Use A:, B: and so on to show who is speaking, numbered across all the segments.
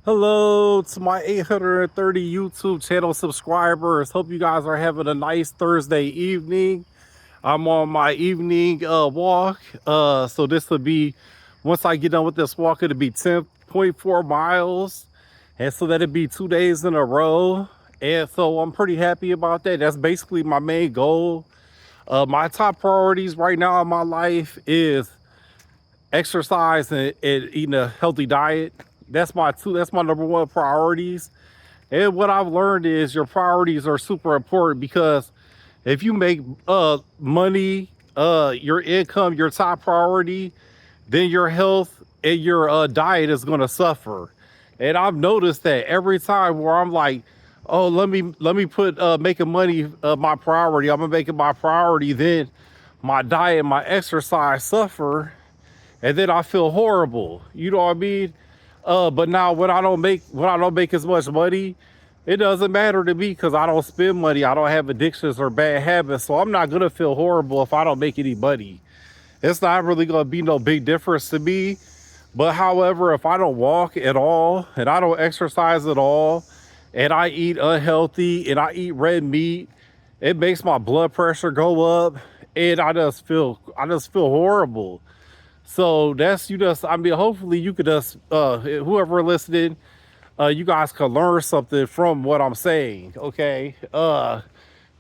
A: Hello to my 830 YouTube channel subscribers. Hope you guys are having a nice Thursday evening. I'm on my evening walk. So this will be, once I get done with this walk, it'll be 10.4 miles. And so that'll be 2 days in a row. And so I'm pretty happy about that. That's basically my main goal. My top priorities right now in my life is exercise and eating a healthy diet. That's my number one priorities. And what I've learned is your priorities are super important because if you make money, your income your top priority, then your health and your diet is going to suffer. And I've noticed that every time where I'm like, oh, let me put making money my priority, I'm gonna make it my priority, then my diet, my exercise suffer, and then I feel horrible. You know what I mean? But now when I don't make as much money, it doesn't matter to me because I don't spend money. I don't have addictions or bad habits, so I'm not gonna feel horrible if I don't make any money. It's not really gonna be no big difference to me. But however, if I don't walk at all and I don't exercise at all, and I eat unhealthy and I eat red meat, it makes my blood pressure go up, and I just feel horrible. So that's you just I mean, hopefully you could just whoever listening, you guys can learn something from what I'm saying, okay?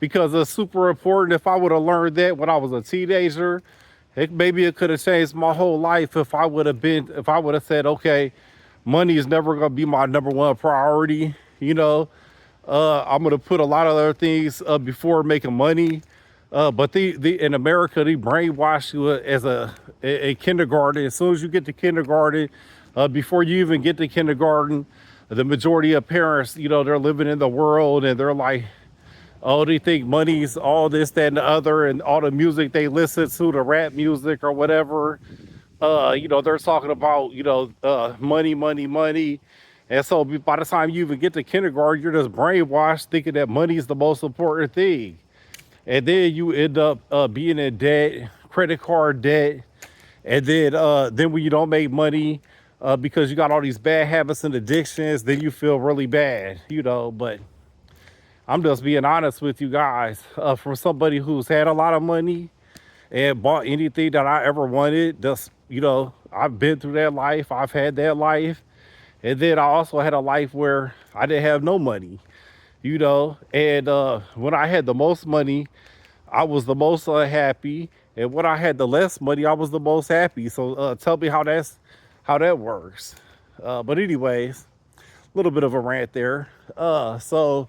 A: Because it's super important. If I would have learned that when I was a teenager, maybe it could have changed my whole life if I would have said, okay, money is never gonna be my number one priority, you know. I'm gonna put a lot of other things before making money. But the in America they brainwash you as a kindergarten. As soon as you get to kindergarten, before you even get to kindergarten, the majority of parents, they're living in the world and they're like, oh, they think money's all this, that, and the other, and all the music they listen to, the rap music or whatever. They're talking about, money, money, money. And so by the time you even get to kindergarten, you're just brainwashed thinking that money is the most important thing. And then you end up being in debt, credit card debt, and then when you don't make money because you got all these bad habits and addictions, then you feel really bad, But I'm just being honest with you guys. From somebody who's had a lot of money and bought anything that I ever wanted, just I've been through that life. I've had that life, and then I also had a life where I didn't have no money, And when I had the most money, I was the most unhappy, and when I had the less money, I was the most happy. So tell me how that works. But anyways, a little bit of a rant there. So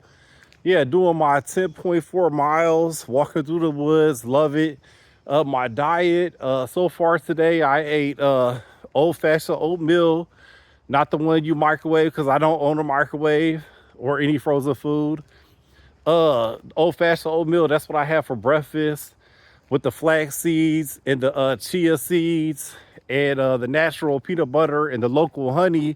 A: yeah, doing my 10.4 miles, walking through the woods, love it. My diet so far today, I ate old-fashioned oatmeal, not the one you microwave because I don't own a microwave or any frozen food. Old-fashioned oatmeal, that's what I have for breakfast with the flax seeds and the chia seeds and the natural peanut butter and the local honey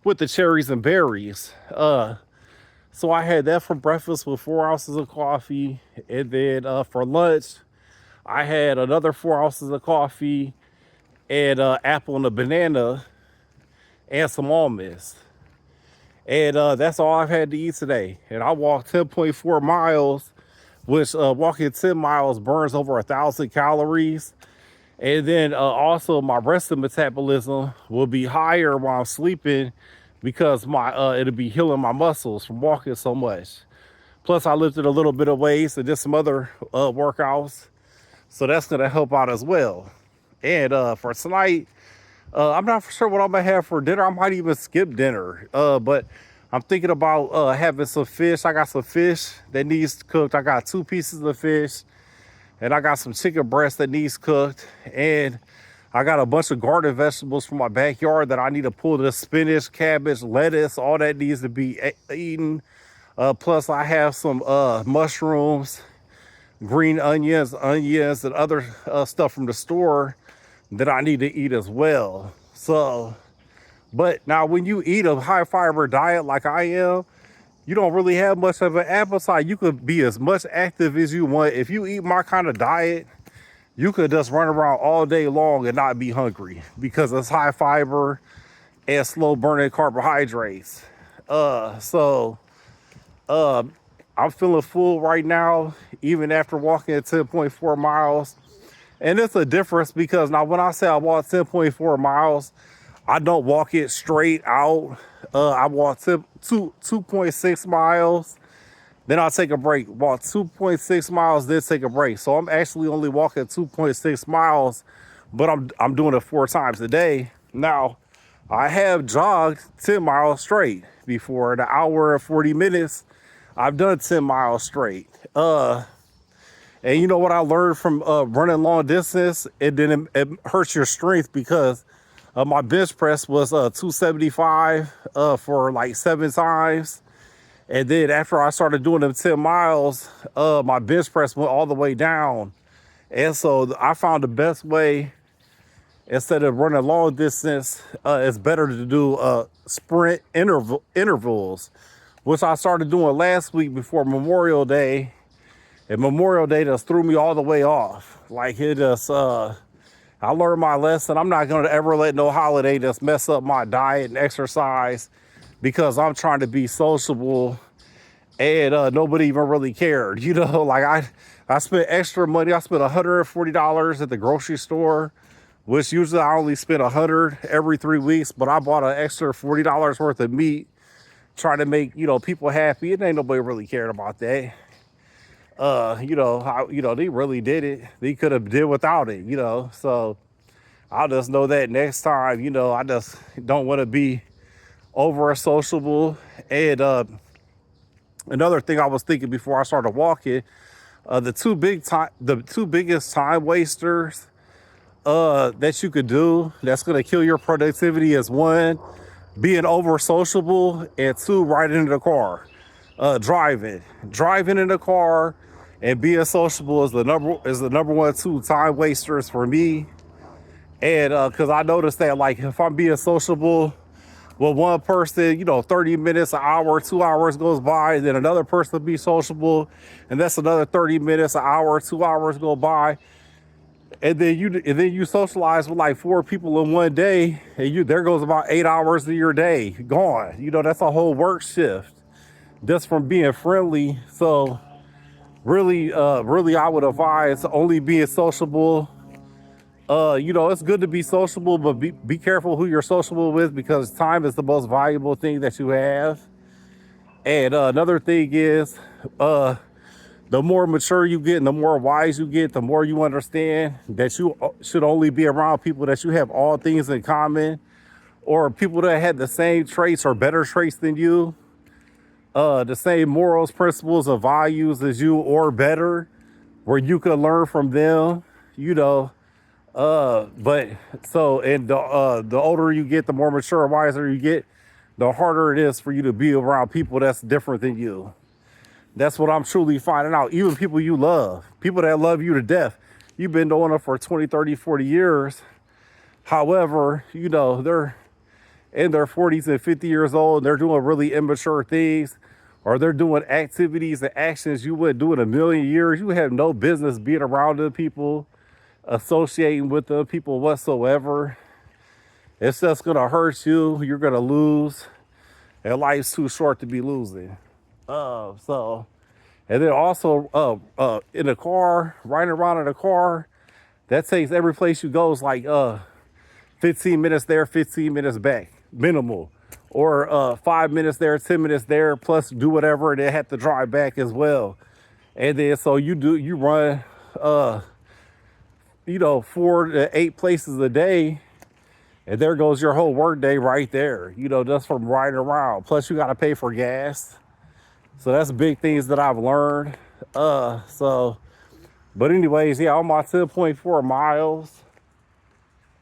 A: with the cherries and berries. So I had that for breakfast with 4 ounces of coffee. And then for lunch, I had another 4 ounces of coffee and apple and a banana and some almonds. And that's all I've had to eat today. And I walked 10.4 miles, which walking 10 miles burns over 1,000 calories. And then also my resting metabolism will be higher while I'm sleeping because my it'll be healing my muscles from walking so much. Plus, I lifted a little bit of weights and did some other workouts, so that's gonna help out as well. And for tonight, I'm not for sure what I'm gonna have for dinner. I might even skip dinner, but I'm thinking about having some fish. I got some fish that needs cooked. I got 2 pieces of fish, and I got some chicken breast that needs cooked, and I got a bunch of garden vegetables from my backyard that I need to pull. The spinach, cabbage, lettuce, all that needs to be eaten. Plus, I have some mushrooms, green onions, and other stuff from the store that I need to eat as well. So, but now when you eat a high fiber diet like I am, you don't really have much of an appetite. You could be as much active as you want. If you eat my kind of diet, you could just run around all day long and not be hungry because it's high fiber and slow burning carbohydrates. So I'm feeling full right now, even after walking at 10.4 miles. And it's a difference because now when I say I walk 10.4 miles, I don't walk it straight out. I walk 2.6 miles, then I'll take a break. Walk 2.6 miles, then take a break. So I'm actually only walking 2.6 miles, but I'm doing it 4 times a day. Now, I have jogged 10 miles straight before. In an hour and 40 minutes, I've done 10 miles straight. And you know what I learned from running long distance? It hurts your strength because my bench press was 275 for like 7 times. And then after I started doing them 10 miles, my bench press went all the way down. And so I found the best way, instead of running long distance, it's better to do sprint intervals, which I started doing last week before Memorial Day. And Memorial Day just threw me all the way off. Like it just, I learned my lesson. I'm not gonna ever let no holiday just mess up my diet and exercise because I'm trying to be sociable and nobody even really cared. You know, like I spent extra money. I spent $140 at the grocery store, which usually I only spend $100 every 3 weeks, but I bought an extra $40 worth of meat, trying to make, you know, people happy. And ain't nobody really cared about that. They really did it. They could have did without it, you know. So I'll just know that next time, you know, I just don't want to be over sociable. And another thing I was thinking before I started walking, the two biggest time wasters that you could do that's gonna kill your productivity is 1, being over sociable, and 2, riding in the car. Driving in the car and being sociable is the number 1, 2 time wasters for me. And because I noticed that, like, if I'm being sociable with one person, you know, 30 minutes, an hour, 2 hours goes by, and then another person be sociable, and that's another 30 minutes, an hour, 2 hours go by, and then you socialize with like 4 people in one day, and there goes about 8 hours of your day gone. You know, that's a whole work shift just from being friendly. So really I would advise only being sociable. You know, it's good to be sociable, but be careful who you're sociable with, because time is the most valuable thing that you have. And another thing is, the more mature you get and the more wise you get, the more you understand that you should only be around people that you have all things in common, or people that had the same traits or better traits than you, the same morals, principles, or values as you, or better, where you could learn from them, you know. But so, and the older you get, the more mature and wiser you get, the harder it is for you to be around people that's different than you. That's what I'm truly finding out. Even people you love, people that love you to death, you've been knowing them for 20, 30, 40 years. However, you know, they're in their 40s and 50 years old, and they're doing really immature things, or they're doing activities and actions you wouldn't do in a million years. You have no business being around the people, associating with the people whatsoever. It's just gonna hurt you. You're gonna lose, and life's too short to be losing. And then also in the car, riding around in a car, that takes every place you go is like 15 minutes there, 15 minutes back, minimal. Or 5 minutes there, 10 minutes there, plus do whatever, and then have to drive back as well. And then so you run 4 to 8 places a day, and there goes your whole work day right there, you know, just from riding around. Plus you got to pay for gas. So that's big things that I've learned. But anyways, yeah, I'm on 10.4 miles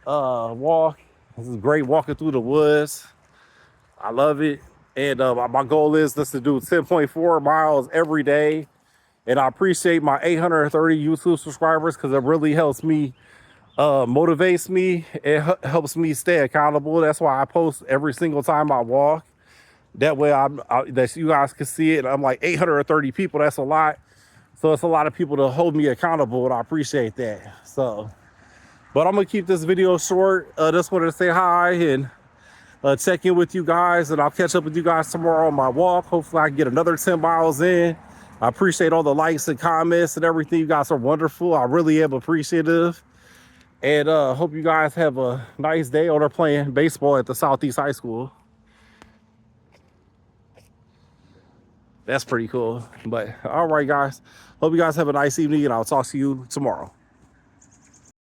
A: walk. This is great walking through the woods. I love it. And my goal is just to do 10.4 miles every day. And I appreciate my 830 YouTube subscribers, because it really helps me, motivates me. It helps me stay accountable. That's why I post every single time I walk. That way that you guys can see it. I'm like 830 people. That's a lot. So it's a lot of people to hold me accountable, and I appreciate that. So, but I'm gonna keep this video short. Just wanted to say hi and check in with you guys, and I'll catch up with you guys tomorrow on my walk. Hopefully I can get another 10 miles in. I appreciate all the likes and comments and everything. You guys are wonderful. I really am appreciative. And hope you guys have a nice day. Or they're playing baseball at the Southeast High School. That's pretty cool. But all right, guys. Hope you guys have a nice evening, and I'll talk to you tomorrow.